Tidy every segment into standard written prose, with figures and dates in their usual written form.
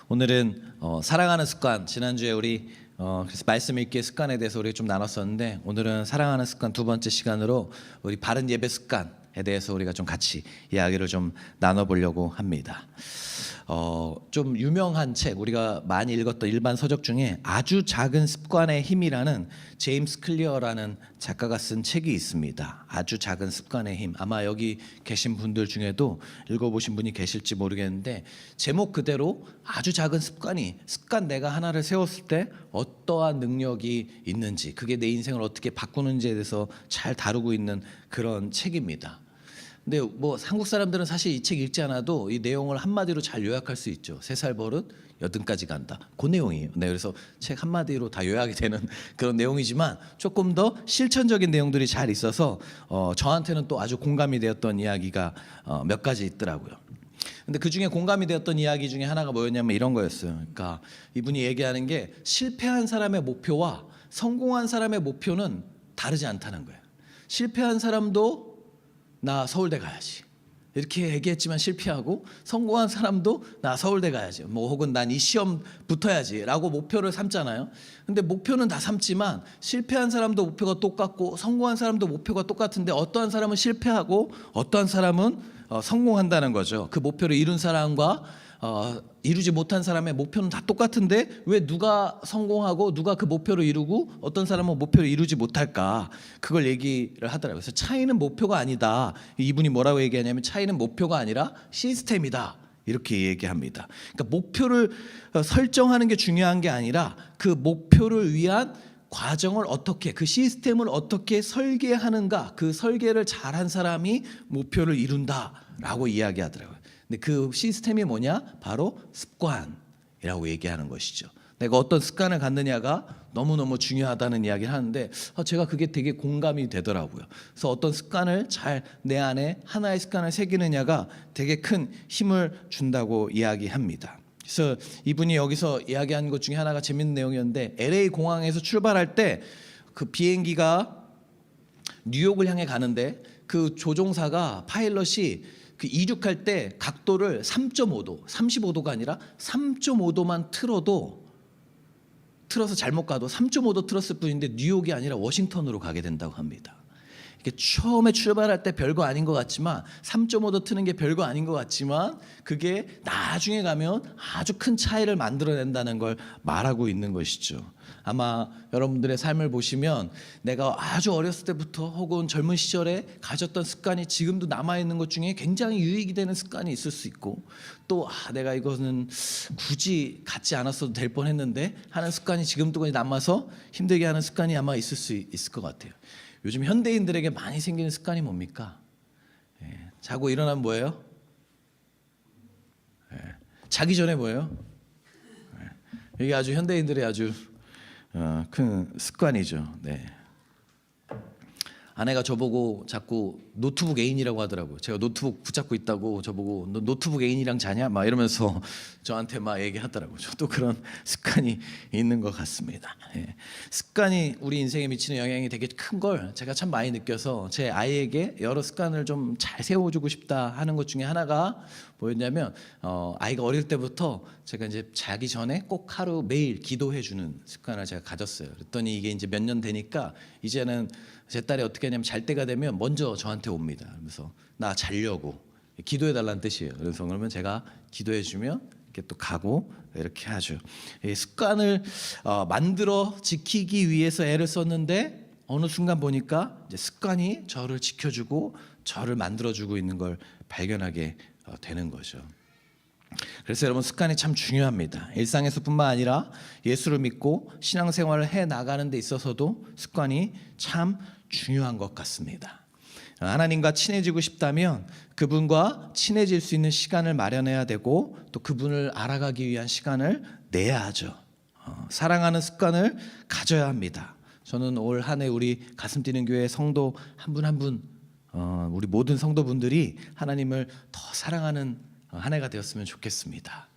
오늘은 사랑하는 습관, 지난주에 우리 그래서 말씀 읽기의 습관에 대해서 우리 좀 나눴었는데, 오늘은 사랑하는 습관 두 번째 시간으로 우리 바른 예배 습관에 대해서 우리가 좀 같이 이야기를 좀 나눠보려고 합니다. 좀 유명한 책, 우리가 많이 읽었던 일반 서적 중에 아주 작은 습관의 힘이라는 제임스 클리어라는 작가가 쓴 책이 있습니다. 아주 작은 습관의 힘. 아마 여기 계신 분들 중에도 읽어보신 분이 계실지 모르겠는데, 제목 그대로 아주 작은 습관 내가 하나를 세웠을 때 어떠한 능력이 있는지, 그게 내 인생을 어떻게 바꾸는지에 대해서 잘 다루고 있는 그런 책입니다. 근데 뭐 한국 사람들은 사실 이 책 읽지 않아도 이 내용을 한마디로 잘 요약할 수 있죠. 3살 버릇 여든까지 간다. 그 내용이에요. 네, 그래서 책 한마디로 다 요약이 되는 그런 내용이지만 조금 더 실천적인 내용들이 잘 있어서 저한테는 또 아주 공감이 되었던 이야기가 몇 가지 있더라고요. 근데 그 중에 공감이 되었던 이야기 중에 하나가 뭐였냐면 이런 거였어요. 그러니까 이분이 얘기하는 게 실패한 사람의 목표와 성공한 사람의 목표는 다르지 않다는 거예요. 실패한 사람도 나 서울대 가야지 이렇게 얘기했지만 실패하고, 성공한 사람도 나 서울대 가야지, 뭐 혹은 난 이 시험 붙어야지 라고 목표를 삼잖아요. 근데 목표는 다 삼지만 실패한 사람도 목표가 똑같고 성공한 사람도 목표가 똑같은데, 어떠한 사람은 실패하고 어떠한 사람은 성공한다는 거죠. 그 목표를 이룬 사람과 이루지 못한 사람의 목표는 다 똑같은데 왜 누가 성공하고 누가 그 목표를 이루고 어떤 사람은 목표를 이루지 못할까, 그걸 얘기를 하더라고요. 그래서 차이는 목표가 아니다. 이분이 뭐라고 얘기하냐면 차이는 목표가 아니라 시스템이다, 이렇게 얘기합니다. 그러니까 목표를 설정하는 게 중요한 게 아니라 그 목표를 위한 과정을 어떻게, 그 시스템을 어떻게 설계하는가, 그 설계를 잘한 사람이 목표를 이룬다라고 이야기하더라고요. 근데 그 시스템이 뭐냐? 바로 습관이라고 얘기하는 것이죠. 내가 어떤 습관을 갖느냐가 너무너무 중요하다는 이야기를 하는데, 제가 그게 되게 공감이 되더라고요. 그래서 어떤 습관을 잘 내 안에 하나의 습관을 새기느냐가 되게 큰 힘을 준다고 이야기합니다. 그래서 이분이 여기서 이야기한 것 중에 하나가 재밌는 내용이었는데, LA 공항에서 출발할 때 그 비행기가 뉴욕을 향해 가는데 그 조종사가, 파일럿이 그 이륙할 때 각도를 3.5도, 35도가 아니라 3.5도만 틀어서 잘못 가도 3.5도 틀었을 뿐인데 뉴욕이 아니라 워싱턴으로 가게 된다고 합니다. 이게 처음에 출발할 때 별거 아닌 것 같지만, 3.5도 트는 게 별거 아닌 것 같지만, 그게 나중에 가면 아주 큰 차이를 만들어낸다는 걸 말하고 있는 것이죠. 아마 여러분들의 삶을 보시면 내가 아주 어렸을 때부터 혹은 젊은 시절에 가졌던 습관이 지금도 남아있는 것 중에 굉장히 유익이 되는 습관이 있을 수 있고, 또 내가 이거는 굳이 갖지 않았어도 될 뻔했는데 하는 습관이 지금도 남아서 힘들게 하는 습관이 아마 있을 수 있을 것 같아요. 요즘 현대인들에게 많이 생기는 습관이 뭡니까? 자고 일어나면 뭐예요? 자기 전에 뭐예요? 이게 아주 현대인들의 아주 큰 습관이죠. 네. 아내가 저보고 자꾸 노트북 애인이라고 하더라고요. 제가 노트북 붙잡고 있다고 저보고 너 노트북 애인이랑 자냐? 막 이러면서 저한테 막 얘기하더라고요. 저도 그런 습관이 있는 것 같습니다. 예. 습관이 우리 인생에 미치는 영향이 되게 큰 걸 제가 참 많이 느껴서 제 아이에게 여러 습관을 좀 잘 세워주고 싶다 하는 것 중에 하나가 뭐였냐면, 아이가 어릴 때부터 제가 이제 자기 전에 꼭 하루 매일 기도해주는 습관을 제가 가졌어요. 그랬더니 이게 이제 몇 년 되니까 이제는 제 딸이 어떻게 하냐면 잘 때가 되면 먼저 저한테 옵니다. 그래서 나 자려고 기도해 달라는 뜻이에요. 그래서 그러면 제가 기도해 주면 이렇게 또 가고 이렇게 하죠. 이 습관을 만들어 지키기 위해서 애를 썼는데 어느 순간 보니까 이제 습관이 저를 지켜주고 저를 만들어주고 있는 걸 발견하게 되는 거죠. 그래서 여러분, 습관이 참 중요합니다. 일상에서뿐만 아니라 예수를 믿고 신앙생활을 해 나가는 데 있어서도 습관이 참 중요한 것 같습니다. 하나님과 친해지고 싶다면 그분과 친해질 수 있는 시간을 마련해야 되고, 또 그분을 알아가기 위한 시간을 내야 하죠. 사랑하는 습관을 가져야 합니다. 저는 올 한 해 우리 가슴 뛰는 교회 성도 한 분 한 분, 우리 모든 성도분들이 하나님을 더 사랑하는 한 해가 되었으면 좋겠습니다.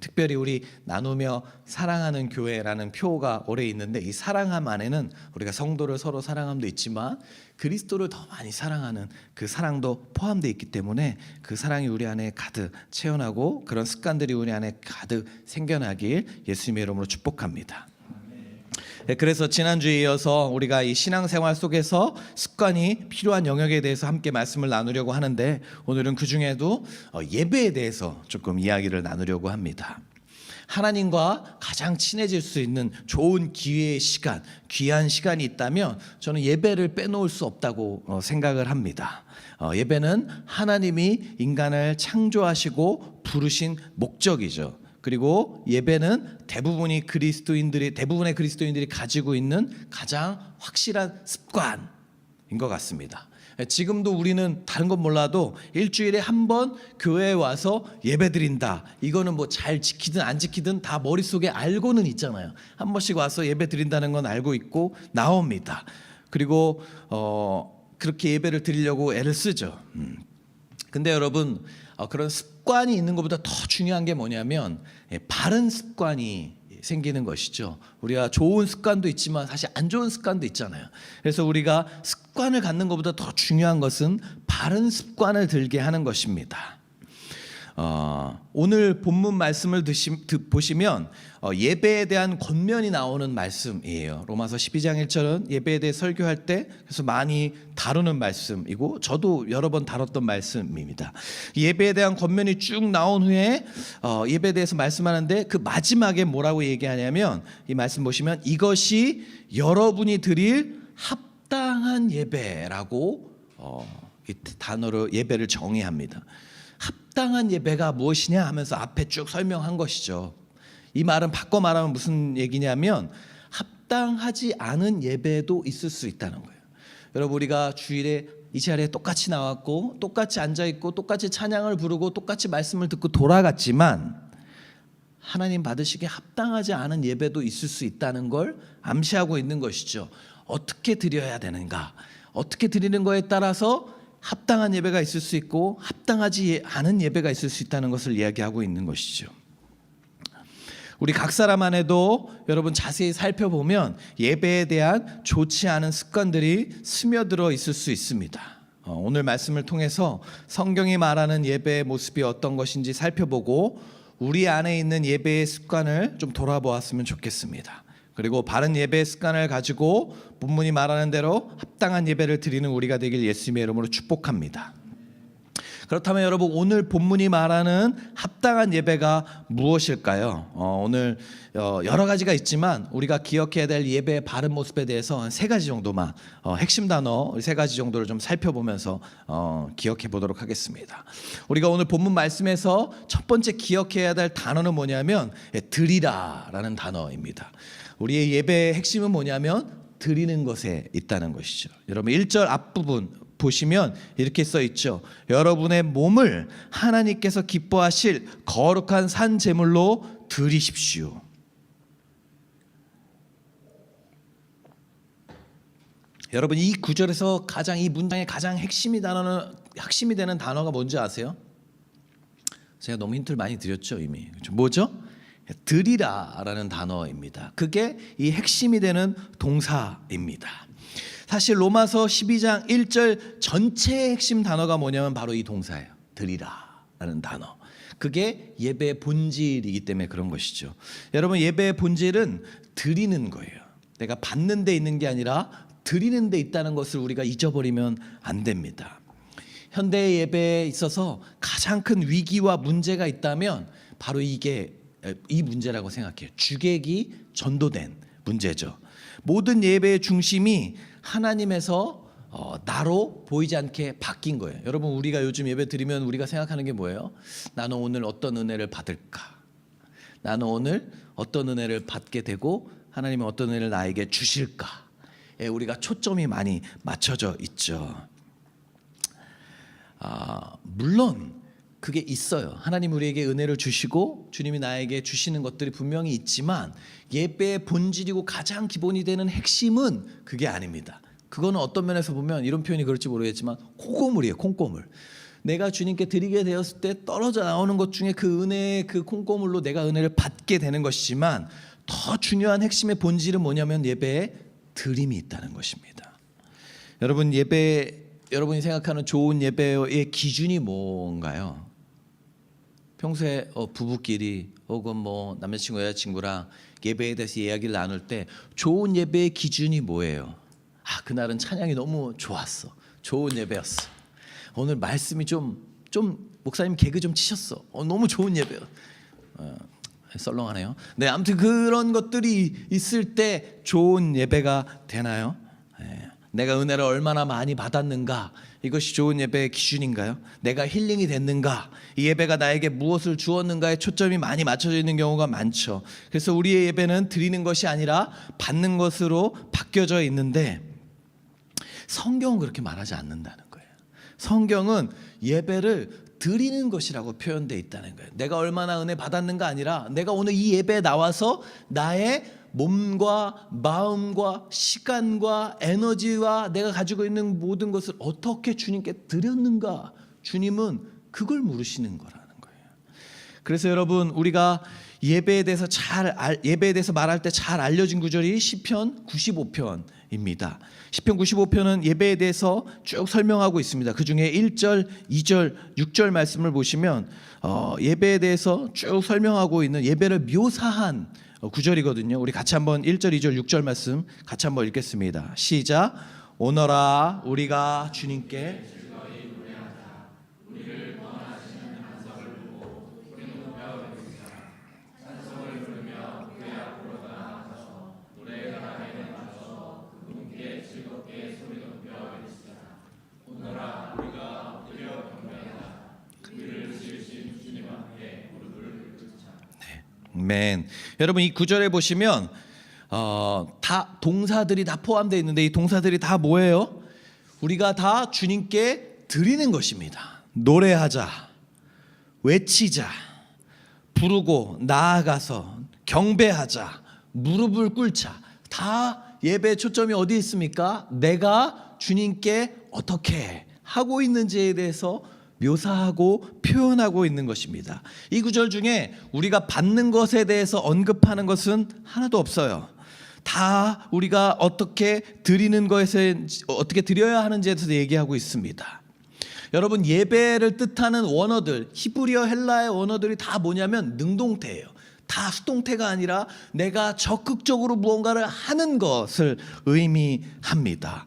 특별히 우리 나누며 사랑하는 교회라는 표가 오래 있는데, 이 사랑함 안에는 우리가 성도를 서로 사랑함도 있지만 그리스도를 더 많이 사랑하는 그 사랑도 포함되어 있기 때문에 그 사랑이 우리 안에 가득 채어나고 그런 습관들이 우리 안에 가득 생겨나길 예수님의 이름으로 축복합니다. 그래서 지난주에 이어서 우리가 이 신앙생활 속에서 습관이 필요한 영역에 대해서 함께 말씀을 나누려고 하는데, 오늘은 그 중에도 예배에 대해서 조금 이야기를 나누려고 합니다. 하나님과 가장 친해질 수 있는 좋은 기회의 시간, 귀한 시간이 있다면 저는 예배를 빼놓을 수 없다고 생각을 합니다. 예배는 하나님이 인간을 창조하시고 부르신 목적이죠. 그리고 예배는 대부분의 그리스도인들이 가지고 있는 가장 확실한 습관인 것 같습니다. 지금도 우리는 다른 건 몰라도 일주일에 한 번 교회에 와서 예배 드린다, 이거는 뭐 잘 지키든 안 지키든 다 머릿속에 알고는 있잖아요. 한 번씩 와서 예배 드린다는 건 알고 있고 나옵니다. 그리고 그렇게 예배를 드리려고 애를 쓰죠. 근데 여러분, 그런 습관이 있는 것보다 더 중요한 게 뭐냐면 바른 습관이 생기는 것이죠. 우리가 좋은 습관도 있지만 사실 안 좋은 습관도 있잖아요. 그래서 우리가 습관을 갖는 것보다 더 중요한 것은 바른 습관을 들게 하는 것입니다. 오늘 본문 말씀을 보시면 예배에 대한 권면이 나오는 말씀이에요. 로마서 12장 1절은 예배에 대해 설교할 때 그래서 많이 다루는 말씀이고 저도 여러 번 다뤘던 말씀입니다. 예배에 대한 권면이 쭉 나온 후에 예배에 대해서 말씀하는데 그 마지막에 뭐라고 얘기하냐면, 이 말씀 보시면 이것이 여러분이 드릴 합당한 예배라고 이 단어로 예배를 정의합니다. 합당한 예배가 무엇이냐 하면서 앞에 쭉 설명한 것이죠. 이 말은 바꿔 말하면 무슨 얘기냐면 합당하지 않은 예배도 있을 수 있다는 거예요. 여러분, 우리가 주일에 이 자리에 똑같이 나왔고 똑같이 앉아있고 똑같이 찬양을 부르고 똑같이 말씀을 듣고 돌아갔지만 하나님 받으시기에 합당하지 않은 예배도 있을 수 있다는 걸 암시하고 있는 것이죠. 어떻게 드려야 되는가, 어떻게 드리는 거에 따라서 합당한 예배가 있을 수 있고 합당하지 않은 예배가 있을 수 있다는 것을 이야기하고 있는 것이죠. 우리 각 사람 안에도 여러분 자세히 살펴보면 예배에 대한 좋지 않은 습관들이 스며들어 있을 수 있습니다. 오늘 말씀을 통해서 성경이 말하는 예배의 모습이 어떤 것인지 살펴보고 우리 안에 있는 예배의 습관을 좀 돌아보았으면 좋겠습니다. 그리고 바른 예배의 습관을 가지고 본문이 말하는 대로 합당한 예배를 드리는 우리가 되길 예수님의 이름으로 축복합니다. 그렇다면 여러분, 오늘 본문이 말하는 합당한 예배가 무엇일까요? 오늘 여러 가지가 있지만 우리가 기억해야 될 예배의 바른 모습에 대해서 한 3가지 정도만 핵심 단어 3가지 정도를 좀 살펴보면서 기억해 보도록 하겠습니다. 우리가 오늘 본문 말씀에서 첫 번째 기억해야 될 단어는 뭐냐면 드리라라는 단어입니다. 우리의 예배의 핵심은 뭐냐면 드리는 것에 있다는 것이죠. 여러분 1절 앞부분 보시면 이렇게 써 있죠. 여러분의 몸을 하나님께서 기뻐하실 거룩한 산 제물로 드리십시오. 여러분, 이 구절에서 이 문장의 가장 핵심이 되는 단어가 뭔지 아세요? 제가 너무 힌트를 많이 드렸죠 이미. 뭐죠? 드리라라는 단어입니다. 그게 이 핵심이 되는 동사입니다. 사실 로마서 12장 1절 전체의 핵심 단어가 뭐냐면 바로 이 동사예요. 드리라라는 단어. 그게 예배의 본질이기 때문에 그런 것이죠. 여러분, 예배의 본질은 드리는 거예요. 내가 받는 데 있는 게 아니라 드리는 데 있다는 것을 우리가 잊어버리면 안 됩니다. 현대의 예배에 있어서 가장 큰 위기와 문제가 있다면 바로 이 문제라고 생각해요. 주객이 전도된 문제죠. 모든 예배의 중심이 하나님에서 나로 보이지 않게 바뀐 거예요. 여러분, 우리가 요즘 예배 드리면 우리가 생각하는 게 뭐예요? 나는 오늘 어떤 은혜를 받을까? 나는 오늘 어떤 은혜를 받게 되고 하나님은 어떤 은혜를 나에게 주실까? 우리가 초점이 많이 맞춰져 있죠. 물론 그게 있어요. 하나님 우리에게 은혜를 주시고 주님이 나에게 주시는 것들이 분명히 있지만 예배의 본질이고 가장 기본이 되는 핵심은 그게 아닙니다. 그거는 어떤 면에서 보면 이런 표현이 그럴지 모르겠지만 콩고물이에요. 콩고물. 내가 주님께 드리게 되었을 때 떨어져 나오는 것 중에 그 은혜의 그 콩고물로 내가 은혜를 받게 되는 것이지만, 더 중요한 핵심의 본질은 뭐냐면 예배에 드림이 있다는 것입니다. 여러분, 여러분이 생각하는 좋은 예배의 기준이 뭔가요? 평소에 부부끼리 혹은 뭐 남자친구 여자친구랑 예배에 대해서 이야기를 나눌 때 좋은 예배의 기준이 뭐예요? 그날은 찬양이 너무 좋았어. 좋은 예배였어. 오늘 말씀이 좀 목사님 개그 좀 치셨어. 너무 좋은 예배요. 썰렁하네요. 네, 아무튼 그런 것들이 있을 때 좋은 예배가 되나요? 내가 은혜를 얼마나 많이 받았는가, 이것이 좋은 예배의 기준인가요? 내가 힐링이 됐는가, 이 예배가 나에게 무엇을 주었는가에 초점이 많이 맞춰져 있는 경우가 많죠. 그래서 우리의 예배는 드리는 것이 아니라 받는 것으로 바뀌어져 있는데, 성경은 그렇게 말하지 않는다는 거예요. 성경은 예배를 드리는 것이라고 표현되어 있다는 거예요. 내가 얼마나 은혜 받았는가 아니라, 내가 오늘 이 예배에 나와서 나의 몸과 마음과 시간과 에너지와 내가 가지고 있는 모든 것을 어떻게 주님께 드렸는가, 주님은 그걸 물으시는 거라는 거예요. 그래서 여러분, 우리가 예배에 대해서 말할 때 잘 알려진 구절이 시편 95편입니다. 시편 95편은 예배에 대해서 쭉 설명하고 있습니다. 그 중에 1절, 2절, 6절 말씀을 보시면 예배에 대해서 쭉 설명하고 있는, 예배를 묘사한 구절이거든요. 우리 같이 한번 1절, 2절, 6절 말씀 같이 한번 읽겠습니다. 시작. 오너라 우리가 주님께 맨. 여러분, 이 구절에 보시면 다 동사들이 다 포함되어 있는데, 이 동사들이 다 뭐예요? 우리가 다 주님께 드리는 것입니다. 노래하자, 외치자, 부르고 나아가서 경배하자, 무릎을 꿇자. 다 예배의 초점이 어디에 있습니까? 내가 주님께 어떻게 하고 있는지에 대해서 묘사하고 표현하고 있는 것입니다. 이 구절 중에 우리가 받는 것에 대해서 언급하는 것은 하나도 없어요. 다 우리가 어떻게 드리는 것에, 어떻게 드려야 하는지에 대해서 얘기하고 있습니다. 여러분, 예배를 뜻하는 원어들, 히브리어, 헬라의 원어들이 다 뭐냐면 능동태예요. 다 수동태가 아니라 내가 적극적으로 무언가를 하는 것을 의미합니다.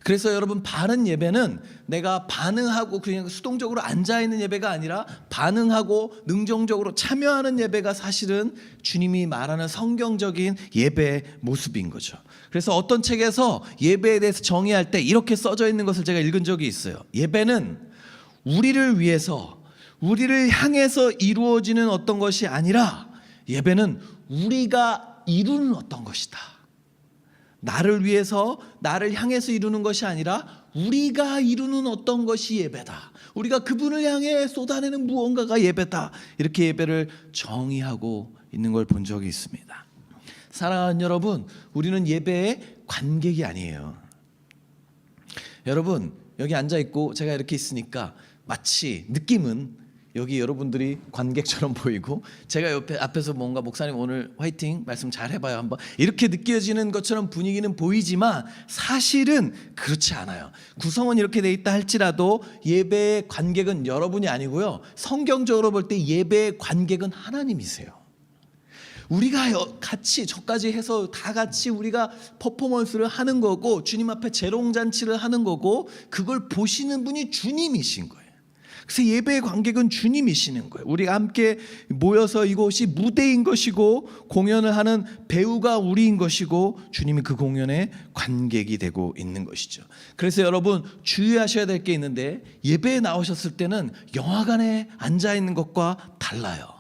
그래서 여러분, 바른 예배는 내가 반응하고 그냥 수동적으로 앉아있는 예배가 아니라 반응하고 능동적으로 참여하는 예배가 사실은 주님이 말하는 성경적인 예배의 모습인 거죠. 그래서 어떤 책에서 예배에 대해서 정의할 때 이렇게 써져 있는 것을 제가 읽은 적이 있어요. 예배는 우리를 위해서, 우리를 향해서 이루어지는 어떤 것이 아니라, 예배는 우리가 이루는 어떤 것이다. 나를 위해서, 나를 향해서 이루는 것이 아니라 우리가 이루는 어떤 것이 예배다. 우리가 그분을 향해 쏟아내는 무언가가 예배다. 이렇게 예배를 정의하고 있는 걸 본 적이 있습니다. 사랑하는 여러분, 우리는 예배의 관객이 아니에요. 여러분, 여기 앉아있고 제가 이렇게 있으니까 마치 느낌은 여기 여러분들이 관객처럼 보이고, 제가 앞에서 뭔가 목사님 오늘 화이팅 말씀 잘 해봐요 한번 이렇게 느껴지는 것처럼 분위기는 보이지만 사실은 그렇지 않아요. 구성은 이렇게 돼 있다 할지라도 예배의 관객은 여러분이 아니고요, 성경적으로 볼 때 예배의 관객은 하나님이세요. 우리가 같이 저까지 해서 다 같이 우리가 퍼포먼스를 하는 거고, 주님 앞에 재롱잔치를 하는 거고, 그걸 보시는 분이 주님이신 거예요. 그래서 예배의 관객은 주님이시는 거예요. 우리가 함께 모여서 이곳이 무대인 것이고, 공연을 하는 배우가 우리인 것이고, 주님이 그 공연의 관객이 되고 있는 것이죠. 그래서 여러분, 주의하셔야 될 게 있는데, 예배에 나오셨을 때는 영화관에 앉아있는 것과 달라요.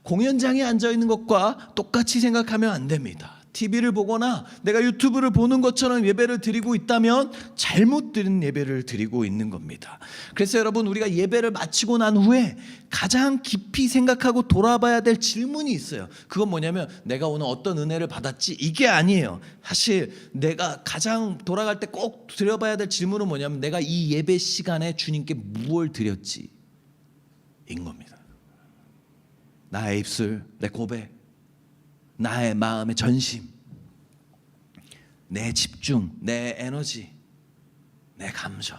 공연장에 앉아있는 것과 똑같이 생각하면 안 됩니다. TV를 보거나 내가 유튜브를 보는 것처럼 예배를 드리고 있다면 잘못 드린 예배를 드리고 있는 겁니다. 그래서 여러분, 우리가 예배를 마치고 난 후에 가장 깊이 생각하고 돌아봐야 될 질문이 있어요. 그건 뭐냐면 내가 오늘 어떤 은혜를 받았지? 이게 아니에요. 사실 내가 가장 돌아갈 때 꼭 드려봐야 될 질문은 뭐냐면 내가 이 예배 시간에 주님께 무엇을 드렸지? 인 겁니다. 나의 입술, 내 고백, 나의 마음의 전심, 내 집중, 내 에너지, 내 감정,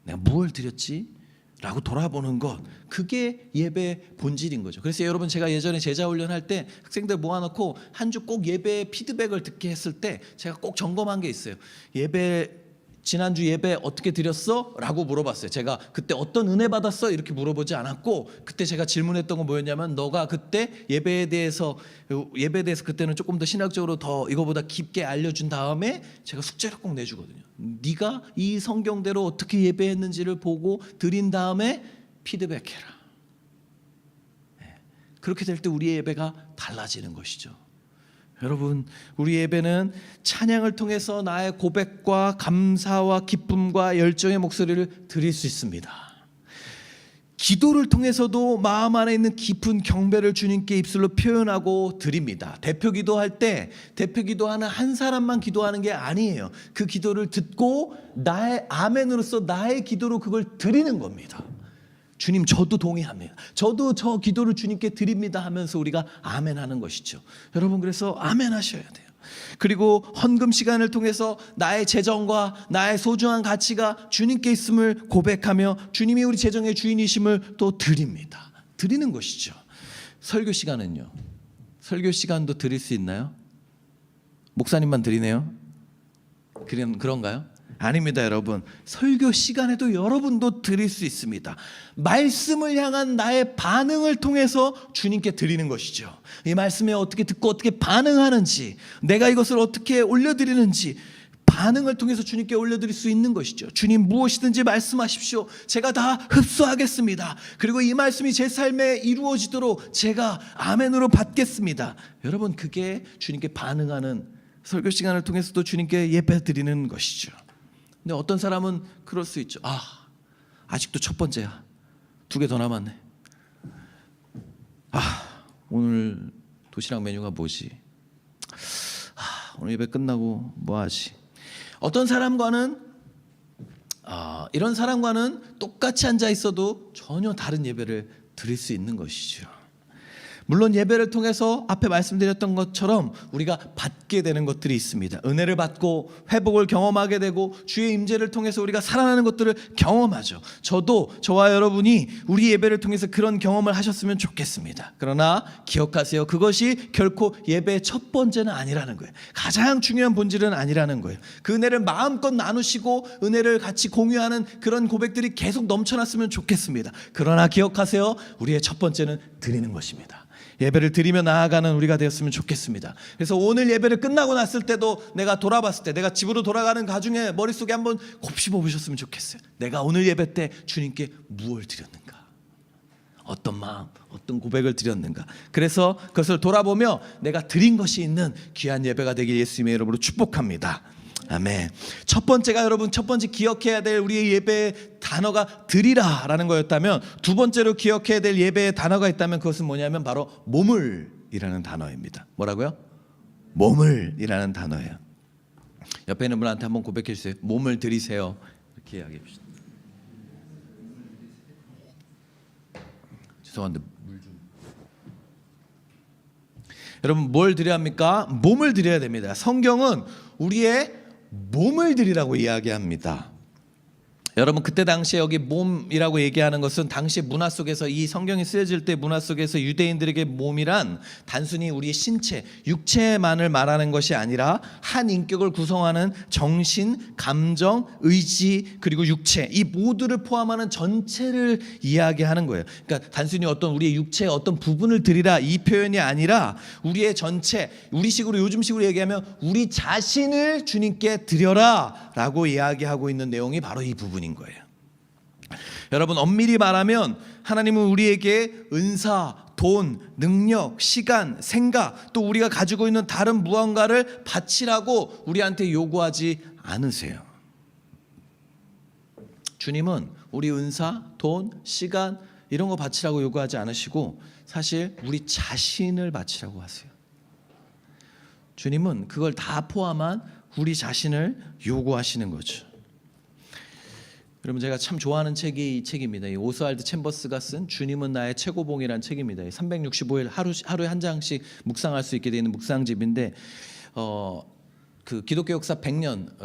내가 뭘 드렸지? 라고 돌아보는 것, 그게 예배 본질인 거죠. 그래서 여러분, 제가 예전에 제자 훈련할 때 학생들 모아놓고 한 주 꼭 예배 피드백을 듣게 했을 때 제가 꼭 점검한 게 있어요. 지난주 예배 어떻게 드렸어? 라고 물어봤어요. 제가 그때 어떤 은혜 받았어? 이렇게 물어보지 않았고, 그때 제가 질문했던 건 뭐였냐면, 너가 그때 예배에 대해서 그때는 조금 더 신학적으로 더 이거보다 깊게 알려준 다음에 제가 숙제를 꼭 내주거든요. 네가 이 성경대로 어떻게 예배했는지를 보고 드린 다음에 피드백해라. 그렇게 될 때 우리의 예배가 달라지는 것이죠. 여러분, 우리 예배는 찬양을 통해서 나의 고백과 감사와 기쁨과 열정의 목소리를 드릴 수 있습니다. 기도를 통해서도 마음 안에 있는 깊은 경배를 주님께 입술로 표현하고 드립니다. 대표 기도할 때 대표 기도하는 한 사람만 기도하는 게 아니에요. 그 기도를 듣고 나의 아멘으로서 나의 기도로 그걸 드리는 겁니다. 주님, 저도 동의합니다. 저도 저 기도를 주님께 드립니다 하면서 우리가 아멘 하는 것이죠. 여러분, 그래서 아멘 하셔야 돼요. 그리고 헌금 시간을 통해서 나의 재정과 나의 소중한 가치가 주님께 있음을 고백하며 주님이 우리 재정의 주인이심을 또 드립니다. 드리는 것이죠. 설교 시간은요? 설교 시간도 드릴 수 있나요? 목사님만 드리네요. 그런가요? 아닙니다, 여러분. 설교 시간에도 여러분도 드릴 수 있습니다. 말씀을 향한 나의 반응을 통해서 주님께 드리는 것이죠. 이 말씀에 어떻게 듣고 어떻게 반응하는지, 내가 이것을 어떻게 올려드리는지 반응을 통해서 주님께 올려드릴 수 있는 것이죠. 주님, 무엇이든지 말씀하십시오. 제가 다 흡수하겠습니다. 그리고 이 말씀이 제 삶에 이루어지도록 제가 아멘으로 받겠습니다. 여러분, 그게 주님께 반응하는 설교 시간을 통해서도 주님께 예배 드리는 것이죠. 근데 어떤 사람은 그럴 수 있죠. 아직도 첫 번째야. 2개 더 남았네. 오늘 도시락 메뉴가 뭐지? 오늘 예배 끝나고 뭐 하지? 어떤 사람과는 이런 사람과는 똑같이 앉아 있어도 전혀 다른 예배를 드릴 수 있는 것이죠. 물론 예배를 통해서 앞에 말씀드렸던 것처럼 우리가 받게 되는 것들이 있습니다. 은혜를 받고 회복을 경험하게 되고 주의 임재를 통해서 우리가 살아나는 것들을 경험하죠. 저와 여러분이 우리 예배를 통해서 그런 경험을 하셨으면 좋겠습니다. 그러나 기억하세요. 그것이 결코 예배의 첫 번째는 아니라는 거예요. 가장 중요한 본질은 아니라는 거예요. 그 은혜를 마음껏 나누시고 은혜를 같이 공유하는 그런 고백들이 계속 넘쳐났으면 좋겠습니다. 그러나 기억하세요. 우리의 첫 번째는 드리는 것입니다. 예배를 드리며 나아가는 우리가 되었으면 좋겠습니다. 그래서 오늘 예배를 끝나고 났을 때도 내가 돌아봤을 때, 내가 집으로 돌아가는 가중에 머릿속에 한번 곱씹어 보셨으면 좋겠어요. 내가 오늘 예배 때 주님께 무엇을 드렸는가? 어떤 마음, 어떤 고백을 드렸는가? 그래서 그것을 돌아보며 내가 드린 것이 있는 귀한 예배가 되길 예수님의 이름으로 축복합니다. 아멘. 첫 번째가, 여러분, 첫 번째 기억해야 될 우리의 예배의 단어가 드리라라는 거였다면, 두 번째로 기억해야 될 예배의 단어가 있다면 그것은 뭐냐면 바로 몸을이라는 단어입니다. 뭐라고요? 몸을이라는 단어예요. 옆에 있는 분한테 한번 고백해 주세요. 몸을 드리세요. 이렇게 이야기해 봅시다. 죄송한데 물 좀. 여러분, 뭘 드려야 합니까? 몸을 드려야 됩니다. 성경은 우리의 몸을 드리라고 이야기합니다. 여러분, 그때 당시에 여기 몸이라고 얘기하는 것은 당시 문화 속에서, 이 성경이 쓰여질 때 문화 속에서 유대인들에게 몸이란 단순히 우리의 신체, 육체만을 말하는 것이 아니라 한 인격을 구성하는 정신, 감정, 의지, 그리고 육체, 이 모두를 포함하는 전체를 이야기하는 거예요. 그러니까 단순히 어떤 우리의 육체의 어떤 부분을 드리라, 이 표현이 아니라 우리의 전체, 우리식으로, 요즘식으로 얘기하면 우리 자신을 주님께 드려라 라고 이야기하고 있는 내용이 바로 이 부분입니다. 거예요. 여러분, 엄밀히 말하면 하나님은 우리에게 은사, 도, 돈, 능력, 시간, 생각, 또 우리가 가지고 있는 다른 무언가를 바치라고 우리한테 요구하지 않으세요. 주님은 우리 은사, 돈, 시간 이런 거 바치라고 요구하지 않으시고 사실 우리 자신을 바치라고 하세요. 주님은 그걸 다 포함한 우리 자신을 요구하시는 거죠. 여러분, 제가 참 좋아하는 책이 이 책입니다. 이 오스왈드 챔버스가 쓴 주님은 나의 최고봉이라는 책입니다. 365일 하루에 한 장씩 묵상할 수 있게 되는 묵상집인데 그 기독교 역사 100년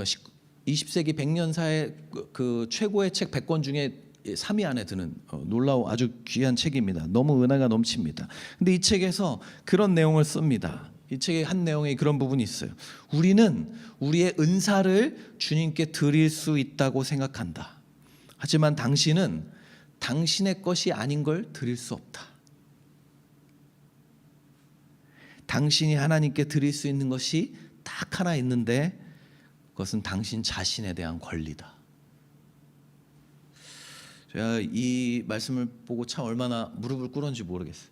20세기 100년사의 그 최고의 책 100권 중에 3위 안에 드는 놀라운 아주 귀한 책입니다. 너무 은혜가 넘칩니다. 근데 이 책에서 그런 내용을 씁니다. 이 책의 한 내용에 그런 부분이 있어요. 우리는 우리의 은사를 주님께 드릴 수 있다고 생각한다. 하지만 당신은 당신의 것이 아닌 걸 드릴 수 없다. 당신이 하나님께 드릴 수 있는 것이 딱 하나 있는데 그것은 당신 자신에 대한 권리다. 제가 이 말씀을 보고 참 얼마나 무릎을 꿇었는지 모르겠어요.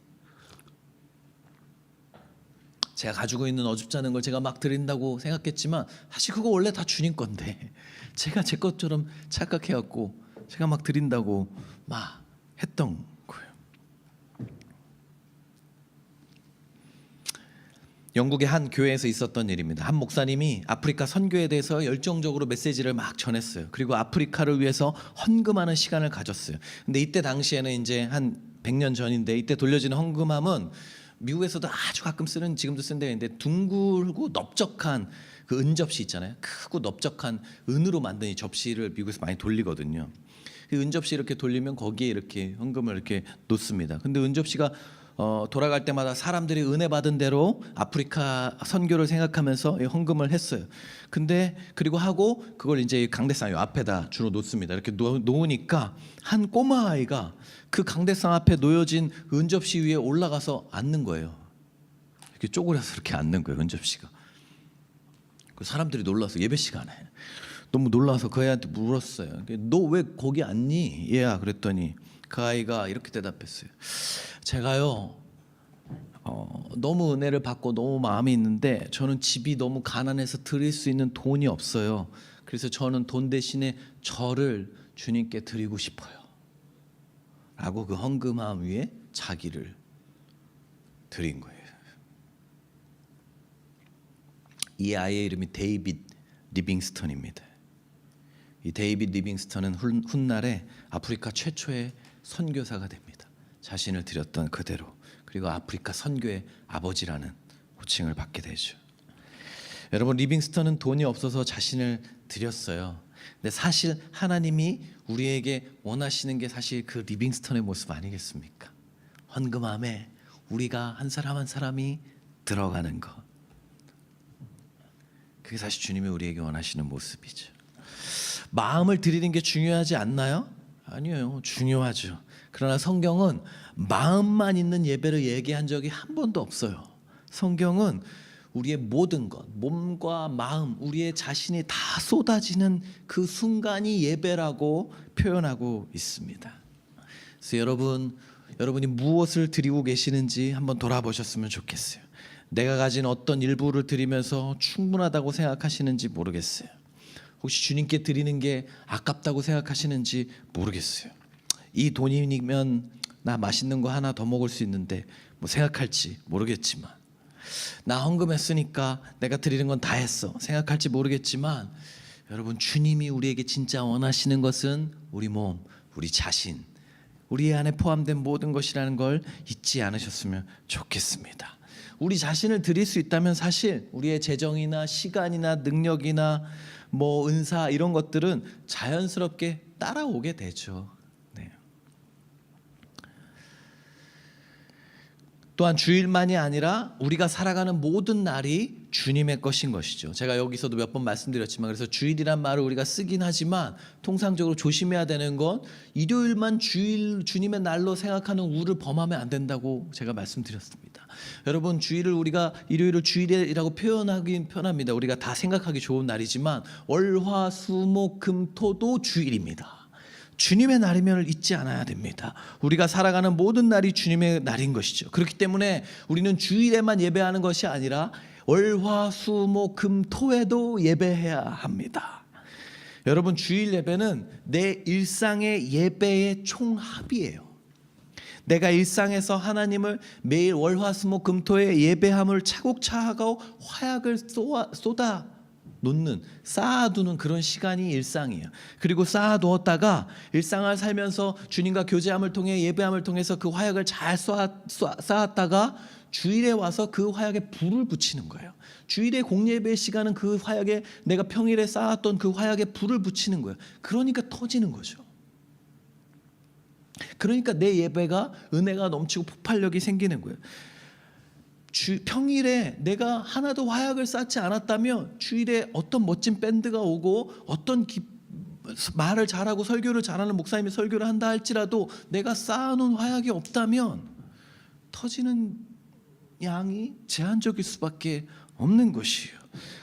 제가 가지고 있는 어줍지 않은 걸 제가 막 드린다고 생각했지만 사실 그거 원래 다 주님 건데 제가 제 것처럼 착각해갖고 제가 막 드린다고 막 했던 거예요. 영국의 한 교회에서 있었던 일입니다. 한 목사님이 아프리카 선교에 대해서 열정적으로 메시지를 막 전했어요. 그리고 아프리카를 위해서 헌금하는 시간을 가졌어요. 근데 이때 당시에는 이제 한 100년 전인데 이때 돌려지는 헌금함은 미국에서도 아주 가끔 쓰는, 지금도 쓴 데인데 둥글고 넓적한 그 은접시 있잖아요. 크고 넓적한 은으로 만든 이 접시를 미국에서 많이 돌리거든요. 그 은접시 이렇게 돌리면 거기에 이렇게 헌금을 이렇게 놓습니다. 근데 은접시가 돌아갈 때마다 사람들이 은혜 받은 대로 아프리카 선교를 생각하면서 헌금을 했어요. 근데 그리고 하고 그걸 이제 강대상 앞에다 주로 놓습니다. 이렇게 놓으니까 한 꼬마 아이가 그 강대상 앞에 놓여진 은접시 위에 올라가서 앉는 거예요. 이렇게 쪼그려서 이렇게 앉는 거예요, 은접시가. 그 사람들이 놀라서 예배 시간에 너무 놀라서 그 애한테 물었어요. 너 왜 거기 앉니? 얘야. 그랬더니 그 아이가 이렇게 대답했어요. 제가요 너무 은혜를 받고 너무 마음이 있는데 저는 집이 너무 가난해서 드릴 수 있는 돈이 없어요. 그래서 저는 돈 대신에 저를 주님께 드리고 싶어요 라고 그 헌금함 위에 자기를 드린 거예요. 이 아이의 이름이 데이빗 리빙스턴입니다. 이 데이빗 리빙스턴은 훗날에 아프리카 최초의 선교사가 됩니다. 자신을 드렸던 그대로. 그리고 아프리카 선교의 아버지라는 호칭을 받게 되죠. 여러분, 리빙스턴은 돈이 없어서 자신을 드렸어요. 근데 사실 하나님이 우리에게 원하시는 게 사실 그 리빙스턴의 모습 아니겠습니까? 헌금함에 우리가 한 사람 한 사람이 들어가는 것. 그게 사실 주님이 우리에게 원하시는 모습이죠. 마음을 드리는 게 중요하지 않나요? 아니에요. 중요하죠. 그러나 성경은 마음만 있는 예배를 얘기한 적이 한 번도 없어요. 성경은 우리의 모든 것, 몸과 마음, 우리의 자신이 다 쏟아지는 그 순간이 예배라고 표현하고 있습니다. 그래서 여러분이 무엇을 드리고 계시는지 한번 돌아보셨으면 좋겠어요. 내가 가진 어떤 일부를 드리면서 충분하다고 생각하시는지 모르겠어요. 혹시 주님께 드리는 게 아깝다고 생각하시는지 모르겠어요. 이 돈이면 나 맛있는 거 하나 더 먹을 수 있는데 뭐 생각할지 모르겠지만, 나 헌금했으니까 내가 드리는 건 다 했어 생각할지 모르겠지만, 여러분, 주님이 우리에게 진짜 원하시는 것은 우리 몸, 우리 자신, 우리 안에 포함된 모든 것이라는 걸 잊지 않으셨으면 좋겠습니다. 우리 자신을 드릴 수 있다면 사실 우리의 재정이나 시간이나 능력이나 뭐 은사 이런 것들은 자연스럽게 따라오게 되죠. 네. 또한 주일만이 아니라 우리가 살아가는 모든 날이 주님의 것인 것이죠. 제가 여기서도 몇 번 말씀드렸지만, 그래서 주일이란 말을 우리가 쓰긴 하지만 통상적으로 조심해야 되는 건 일요일만 주님의 날로 생각하는 우를 범하면 안 된다고 제가 말씀드렸습니다. 여러분, 주일을 우리가 일요일을 주일이라고 표현하긴 편합니다. 우리가 다 생각하기 좋은 날이지만 월, 화, 수, 목, 금, 토도 주일입니다. 주님의 날임을 잊지 않아야 됩니다. 우리가 살아가는 모든 날이 주님의 날인 것이죠. 그렇기 때문에 우리는 주일에만 예배하는 것이 아니라 월화수목금토에도 예배해야 합니다. 여러분, 주일 예배는 내 일상의 예배의 총합이에요. 내가 일상에서 하나님을 매일 월화수목금토에 예배함을 차곡차곡 화약을 쏟아 놓는, 쌓아두는 그런 시간이 일상이에요. 그리고 쌓아두었다가 일상을 살면서 주님과 교제함을 통해, 예배함을 통해서 그 화약을 잘 쌓았다가 주일에 와서 그 화약에 불을 붙이는 거예요. 주일의 공예배의 시간은 그 화약에, 내가 평일에 쌓았던 그 화약에 불을 붙이는 거예요. 그러니까 터지는 거죠. 그러니까 내 예배가 은혜가 넘치고 폭발력이 생기는 거예요. 평일에 내가 하나도 화약을 쌓지 않았다면 주일에 어떤 멋진 밴드가 오고 어떤 말을 잘하고 설교를 잘하는 목사님이 설교를 한다 할지라도 내가 쌓아놓은 화약이 없다면 터지는 양이 제한적일 수밖에 없는 것이에요.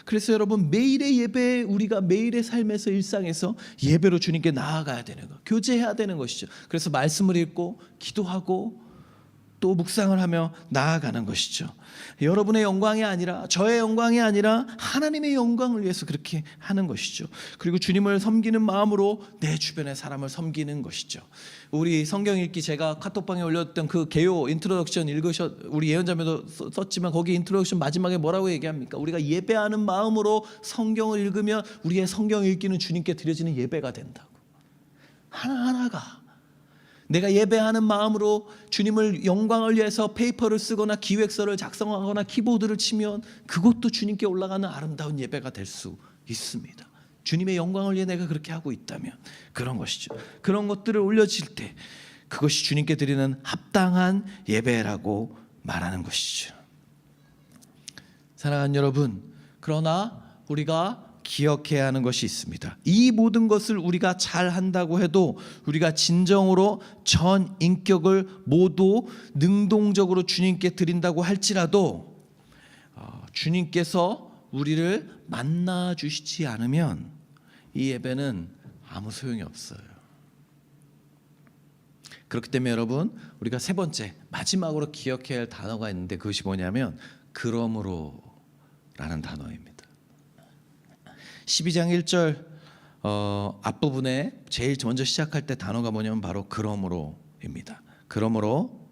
그래서 여러분, 매일의 예배에, 우리가 매일의 삶에서, 일상에서 예배로 주님께 나아가야 되는 것, 교제해야 되는 것이죠. 그래서 말씀을 읽고 기도하고 또 묵상을 하며 나아가는 것이죠. 여러분의 영광이 아니라, 저의 영광이 아니라 하나님의 영광을 위해서 그렇게 하는 것이죠. 그리고 주님을 섬기는 마음으로 내 주변의 사람을 섬기는 것이죠. 우리 성경 읽기, 제가 카톡방에 올렸던 그 개요 인트로덕션 우리 예언자매도 썼지만 거기 인트로덕션 마지막에 뭐라고 얘기합니까? 우리가 예배하는 마음으로 성경을 읽으면 우리의 성경 읽기는 주님께 드려지는 예배가 된다고. 하나하나가 내가 예배하는 마음으로 주님을 영광을 위해서 페이퍼를 쓰거나 기획서를 작성하거나 키보드를 치면 그것도 주님께 올라가는 아름다운 예배가 될 수 있습니다. 주님의 영광을 위해 내가 그렇게 하고 있다면 그런 것이죠. 그런 것들을 올려질 때 그것이 주님께 드리는 합당한 예배라고 말하는 것이죠. 사랑하는 여러분, 그러나 우리가 기억해야 하는 것이 있습니다. 이 모든 것을 우리가 잘 한다고 해도 우리가 진정으로 전 인격을 모두 능동적으로 주님께 드린다고 할지라도 주님께서 우리를 만나 주시지 않으면 이 예배는 아무 소용이 없어요. 그렇기 때문에 여러분, 우리가 세 번째, 마지막으로 기억해야 할 단어가 있는데 그것이 뭐냐면 그러므로 라는 단어입니다. 12장 1절 앞부분에 제일 먼저 시작할 때 단어가 뭐냐면 바로 그러므로입니다. 그러므로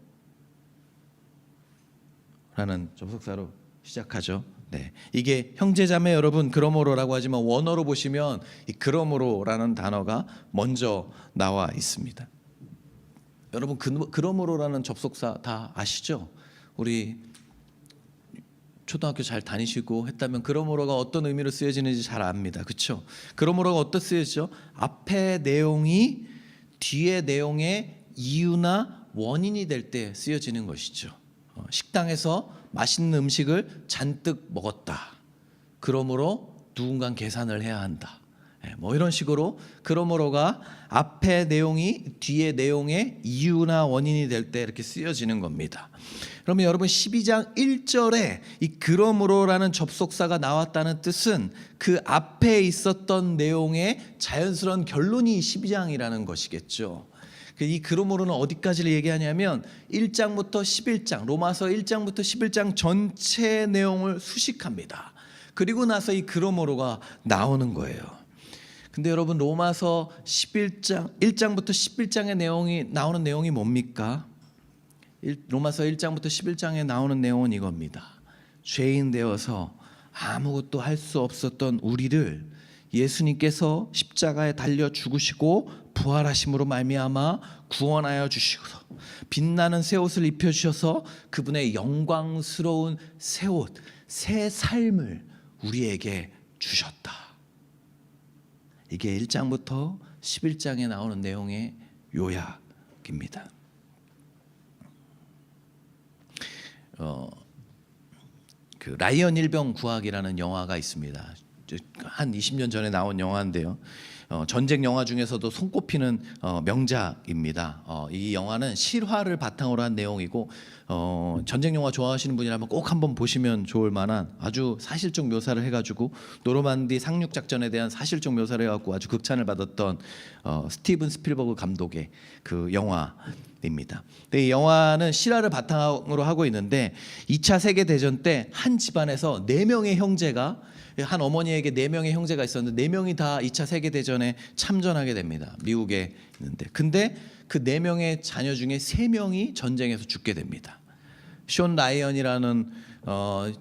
라는 접속사로 시작하죠. 네, 이게 형제자매 여러분, 그러므로라고 하지만 원어로 보시면 이 그러므로라는 단어가 먼저 나와 있습니다. 여러분, 그러므로라는 접속사 다 아시죠? 우리 초등학교 잘 다니시고 했다면 그러므로가 어떤 의미로 쓰여지는지 잘 압니다. 그렇죠? 그러므로가 어떻게 쓰여지죠? 앞에 내용이 뒤에 내용의 이유나 원인이 될 때 쓰여지는 것이죠. 식당에서 맛있는 음식을 잔뜩 먹었다. 그러므로 누군가 계산을 해야 한다. 뭐 이런 식으로 그러므로가 앞에 내용이 뒤에 내용의 이유나 원인이 될 때 이렇게 쓰여지는 겁니다. 그러면 여러분, 12장 1절에 이 그러므로라는 접속사가 나왔다는 뜻은 그 앞에 있었던 내용의 자연스러운 결론이 12장이라는 것이겠죠. 이 그러므로는 어디까지를 얘기하냐면 1장부터 11장, 로마서 1장부터 11장 전체 내용을 수식합니다. 그리고 나서 이 그러므로가 나오는 거예요. 근데 여러분, 로마서 11장 1장부터 11장의 내용이 나오는 내용이 뭡니까? 로마서 1장부터 11장에 나오는 내용은 이겁니다. 죄인 되어서 아무것도 할 수 없었던 우리를 예수님께서 십자가에 달려 죽으시고 부활하심으로 말미암아 구원하여 주시고서 빛나는 새 옷을 입혀 주셔서 그분의 영광스러운 새 옷, 새 삶을 우리에게 주셨다. 이게 1장부터 11장에 나오는 내용의 요약입니다. 그 라이언 일병 구하기라는 영화가 있습니다. 한 20년 전에 나온 영화인데요. 전쟁 영화 중에서도 손꼽히는 명작입니다. 이 영화는 실화를 바탕으로 한 내용이고 전쟁 영화 좋아하시는 분이라면 꼭 한번 보시면 좋을 만한 아주 사실적 묘사를 해가지고 노르만디 상륙 작전에 대한 사실적 묘사를 해갖고 아주 극찬을 받았던 스티븐 스필버그 감독의 그 영화입니다. 근데 이 영화는 실화를 바탕으로 하고 있는데 2차 세계 대전 때 한 집안에서 4명의 형제가 한 어머니에게 4명의 형제가 있었는데 4명이 다 2차 세계대전에 참전하게 됩니다. 미국에 있는데. 근데 그 4명의 자녀 중에 3명이 전쟁에서 죽게 됩니다. 숀 라이언이라는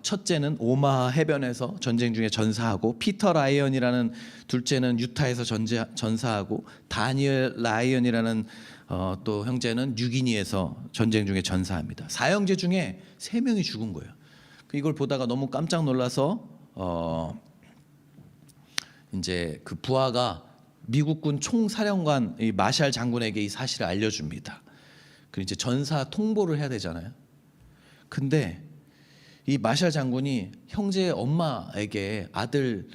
첫째는 오마하 해변에서 전쟁 중에 전사하고, 피터 라이언이라는 둘째는 유타에서 전사하고, 다니엘 라이언이라는 또 형제는 뉴기니에서 전쟁 중에 전사합니다. 4형제 중에 3명이 죽은 거예요. 이걸 보다가 너무 깜짝 놀라서 이제 그 부하가 미국군 총사령관 이 마샬 장군에게 이 사실을 알려줍니다. 그리고 이제 전사 통보를 해야 되잖아요. 근데 이 마샬 장군이 형제 엄마에게 아들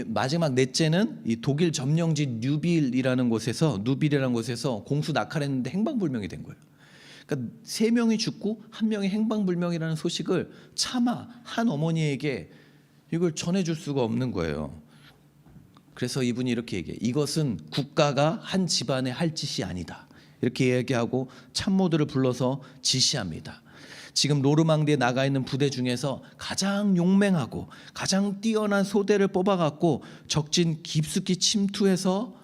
마지막 넷째는 이 독일 점령지 누빌이라는 곳에서 공수 낙하했는데 행방불명이 된 거예요. 그러니까 3명이 죽고 1명이 행방불명이라는 소식을 차마 한 어머니에게 이걸 전해줄 수가 없는 거예요. 그래서 이분이 이렇게 얘기해요. 이것은 국가가 한 집안에 할 짓이 아니다. 이렇게 얘기하고 참모들을 불러서 지시합니다. 지금 노르망디에 나가 있는 부대 중에서 가장 용맹하고 가장 뛰어난 소대를 뽑아갖고 적진 깊숙이 침투해서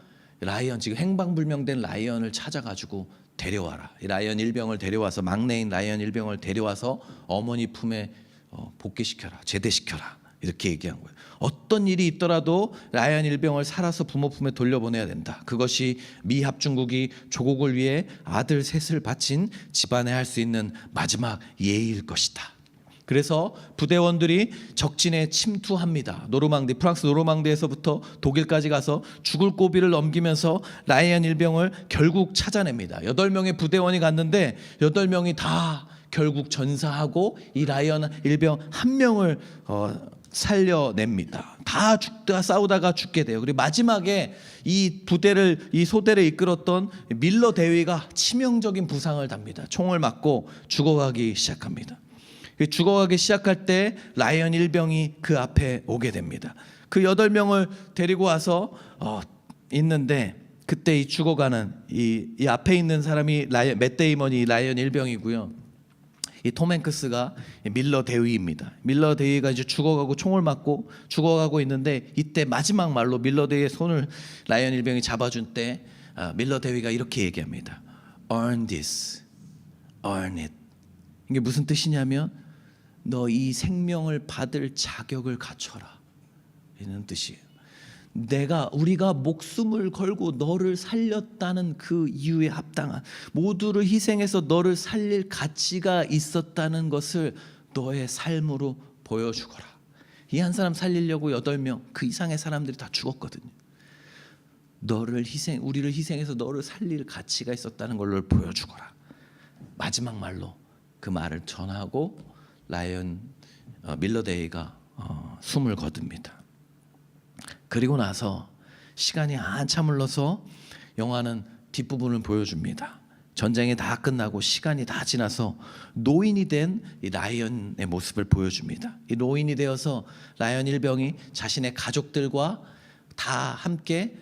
라이언, 지금 행방불명된 라이언을 찾아가지고 데려와라. 이 라이언 일병을 데려와서, 막내인 라이언 일병을 데려와서 어머니 품에 복귀시켜라, 제대시켜라, 이렇게 얘기한 거예요. 어떤 일이 있더라도 라이언 일병을 살아서 부모 품에 돌려보내야 된다. 그것이 미 합중국이 조국을 위해 아들 셋을 바친 집안에 할 수 있는 마지막 예의일 것이다. 그래서 부대원들이 적진에 침투합니다. 프랑스 노르망디에서부터 독일까지 가서 죽을 고비를 넘기면서 라이언 일병을 결국 찾아냅니다. 8명의 부대원이 갔는데 8명이 다 결국 전사하고 이 라이언 일병 1명을 살려냅니다. 다 싸우다가 죽게 돼요. 그리고 마지막에 이 소대를 이끌었던 밀러 대위가 치명적인 부상을 답니다. 총을 맞고 죽어가기 시작합니다. 죽어가기 시작할 때 라이언 일병이 그 앞에 오게 됩니다. 그 8명을 데리고 와서 있는데, 그때 이 죽어가는 이 앞에 있는 사람이 맷 데이먼이 라이언 일병이고요. 이 톰 행크스가 밀러 대위입니다. 밀러 대위가 이제 죽어가고 총을 맞고 죽어가고 있는데, 이때 마지막 말로 밀러 대위의 손을 라이언 일병이 잡아준 때 밀러 대위가 이렇게 얘기합니다. Earn this, earn it. 이게 무슨 뜻이냐면 너 이 생명을 받을 자격을 갖춰라, 이런 뜻이에요. 우리가 목숨을 걸고 너를 살렸다는 그 이유에 합당한, 모두를 희생해서 너를 살릴 가치가 있었다는 것을 너의 삶으로 보여주거라. 이 한 사람 살리려고 8명, 그 이상의 사람들이 다 죽었거든요. 우리를 희생해서 너를 살릴 가치가 있었다는 걸 보여주거라. 마지막 말로 그 말을 전하고 라이언 밀러 데이가 숨을 거둡니다. 그리고 나서 시간이 한참 흘러서 영화는 뒷부분을 보여줍니다. 전쟁이 다 끝나고 시간이 다 지나서 노인이 된 이 라이언의 모습을 보여줍니다. 이 노인이 되어서 라이언 일병이 자신의 가족들과 다 함께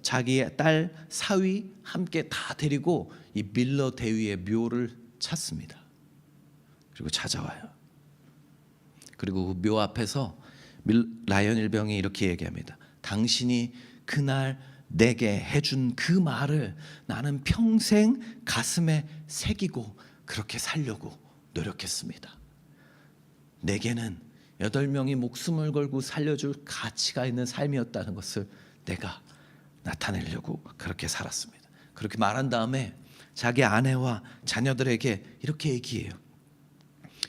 자기의 딸 사위 함께 다 데리고 이 밀러 대위의 묘를 찾습니다. 그리고 찾아와요. 그리고 그 묘 앞에서 라이언 일병이 이렇게 얘기합니다. 당신이 그날 내게 해준 그 말을 나는 평생 가슴에 새기고 그렇게 살려고 노력했습니다. 내게는 8명이 목숨을 걸고 살려줄 가치가 있는 삶이었다는 것을 내가 나타내려고 그렇게 살았습니다. 그렇게 말한 다음에 자기 아내와 자녀들에게 이렇게 얘기해요.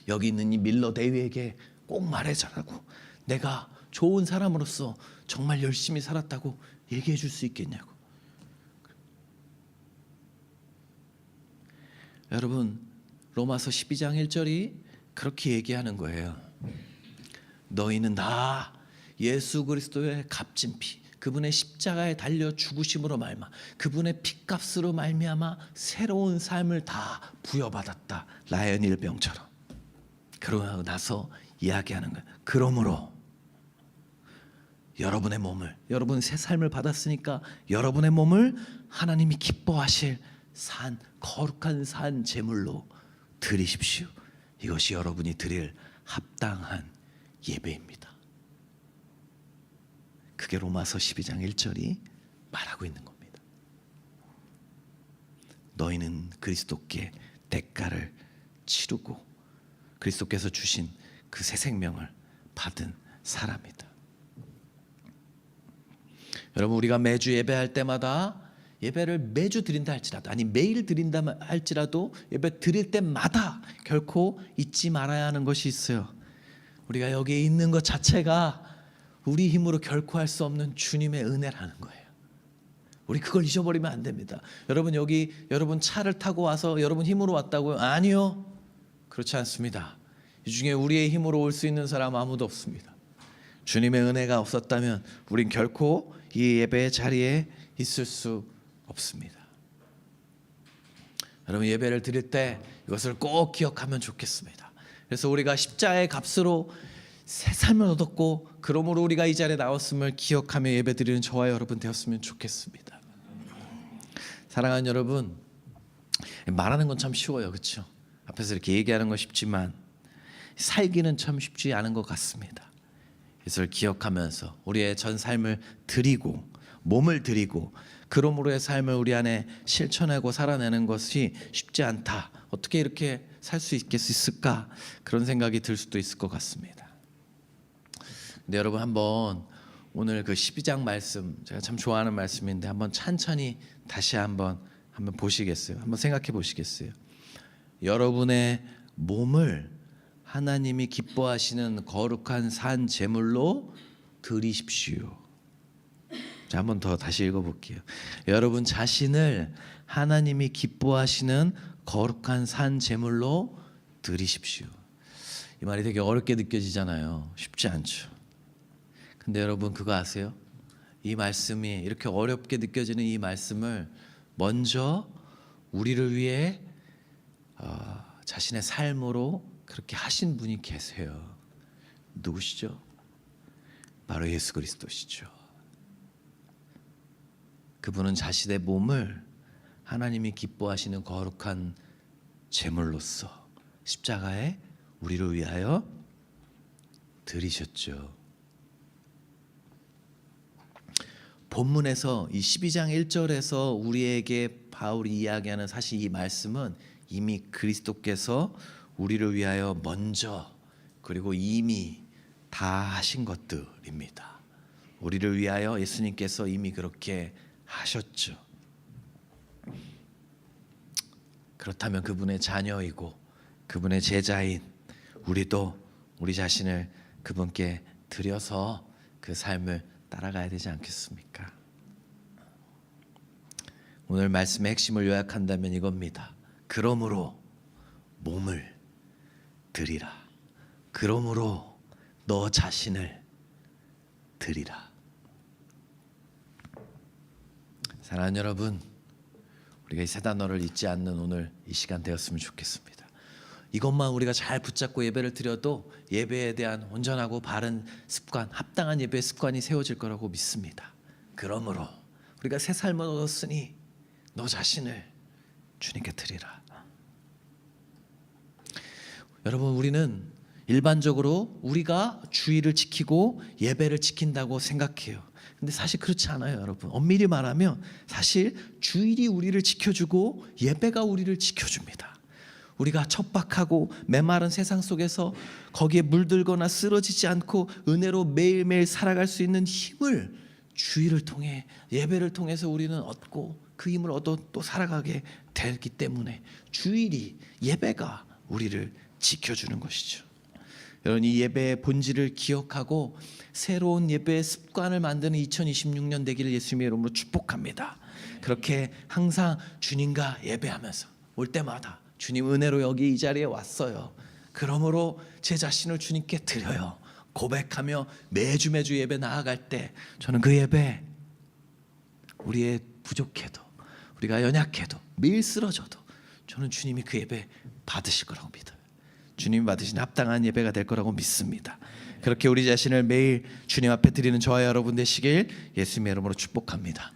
여기 있는 이 밀러 대위에게 꼭 말해주라고. 내가 좋은 사람으로서 정말 열심히 살았다고 얘기해 줄 수 있겠냐고. 여러분, 로마서 12장 1절이 그렇게 얘기하는 거예요. 너희는 다 예수 그리스도의 값진 피, 그분의 십자가에 달려 죽으심으로 말미암아 그분의 피값으로 말미암아 새로운 삶을 다 부여받았다. 라연 일병처럼. 그러고 나서 이야기하는 거예요. 그러므로 여러분의 몸을, 여러분 새 삶을 받았으니까 여러분의 몸을 하나님이 기뻐하실 거룩한 산 제물로 드리십시오. 이것이 여러분이 드릴 합당한 예배입니다. 그게 로마서 12장 1절이 말하고 있는 겁니다. 너희는 그리스도께 대가를 치르고 그리스도께서 주신 그 새 생명을 받은 사람이다. 여러분, 우리가 매주 예배할 때마다, 예배를 매주 드린다 할지라도, 아니 매일 드린다 할지라도 예배 드릴 때마다 결코 잊지 말아야 하는 것이 있어요. 우리가 여기에 있는 것 자체가 우리 힘으로 결코 할 수 없는 주님의 은혜라는 거예요. 우리 그걸 잊어버리면 안 됩니다. 여러분, 여기 여러분 차를 타고 와서 여러분 힘으로 왔다고요? 아니요, 그렇지 않습니다. 이 중에 우리의 힘으로 올 수 있는 사람 아무도 없습니다. 주님의 은혜가 없었다면 우린 결코 이 예배의 자리에 있을 수 없습니다. 여러분, 예배를 드릴 때 이것을 꼭 기억하면 좋겠습니다. 그래서 우리가 십자가의 값으로 새 삶을 얻었고 그러므로 우리가 이 자리에 나왔음을 기억하며 예배 드리는 저와 여러분 되었으면 좋겠습니다. 사랑하는 여러분, 말하는 건 참 쉬워요, 그렇죠? 앞에서 이렇게 얘기하는 건 쉽지만 살기는 참 쉽지 않은 것 같습니다. 이것을 기억하면서 우리의 전 삶을 드리고 몸을 드리고 그러므로의 삶을 우리 안에 실천하고 살아내는 것이 쉽지 않다. 어떻게 이렇게 살 수 있을까? 그런 생각이 들 수도 있을 것 같습니다. 근데 여러분, 한번 오늘 그 12장 말씀, 제가 참 좋아하는 말씀인데 한번 천천히 다시 한번 보시겠어요? 한번 생각해 보시겠어요? 여러분의 몸을 하나님이 기뻐하시는 거룩한 산 제물로 드리십시오. 자, 한번 더 다시 읽어볼게요. 여러분 자신을 하나님이 기뻐하시는 거룩한 산 제물로 드리십시오. 이 말이 되게 어렵게 느껴지잖아요. 쉽지 않죠. 근데 여러분 그거 아세요? 이 말씀이 이렇게 어렵게 느껴지는 이 말씀을 먼저 우리를 위해 자신의 삶으로 그렇게 하신 분이 계세요. 누구시죠? 바로 예수 그리스도시죠. 그분은 자신의 몸을 하나님이 기뻐하시는 거룩한 제물로서 십자가에 우리를 위하여 드리셨죠. 본문에서 이 12장 1절에서 우리에게 바울이 이야기하는 사실 이 말씀은 이미 그리스도께서 우리를 위하여 먼저 그리고 이미 다 하신 것들입니다. 우리를 위하여 예수님께서 이미 그렇게 하셨죠. 그렇다면 그분의 자녀이고 그분의 제자인 우리도 우리 자신을 그분께 드려서 그 삶을 따라가야 되지 않겠습니까? 오늘 말씀의 핵심을 요약한다면 이겁니다. 그러므로 몸을 드리라. 그러므로 너 자신을 드리라. 사랑하는 여러분, 우리가 이 세 단어를 잊지 않는 오늘 이 시간 되었으면 좋겠습니다. 이것만 우리가 잘 붙잡고 예배를 드려도 예배에 대한 온전하고 바른 습관, 합당한 예배의 습관이 세워질 거라고 믿습니다. 그러므로 우리가 새 삶을 얻었으니 너 자신을 주님께 드리라. 여러분, 우리는 일반적으로 우리가 주의를 지키고 예배를 지킨다고 생각해요. 근데 사실 그렇지 않아요, 여러분. 엄밀히 말하면 사실 주일이 우리를 지켜주고 예배가 우리를 지켜줍니다. 우리가 척박하고 메마른 세상 속에서 거기에 물들거나 쓰러지지 않고 은혜로 매일매일 살아갈 수 있는 힘을 주일을 통해 예배를 통해서 우리는 얻고 그 힘을 얻어 또 살아가게 되기 때문에 주일이 예배가 우리를 지켜주는 것이죠. 여러분, 이 예배의 본질을 기억하고 새로운 예배의 습관을 만드는 2026년 되기를 예수님의 이름으로 축복합니다. 그렇게 항상 주님과 예배하면서 올 때마다 주님 은혜로 여기 이 자리에 왔어요. 그러므로 제 자신을 주님께 드려요. 고백하며 매주 예배 나아갈 때 저는 그 예배 우리의 부족해도 우리가 연약해도 매일 쓰러져도 저는 주님이 그 예배 받으실 거라고 믿어요. 주님이 받으신 합당한 예배가 될 거라고 믿습니다. 그렇게 우리 자신을 매일 주님 앞에 드리는 저와 여러분 되시길 예수님의 이름으로 축복합니다.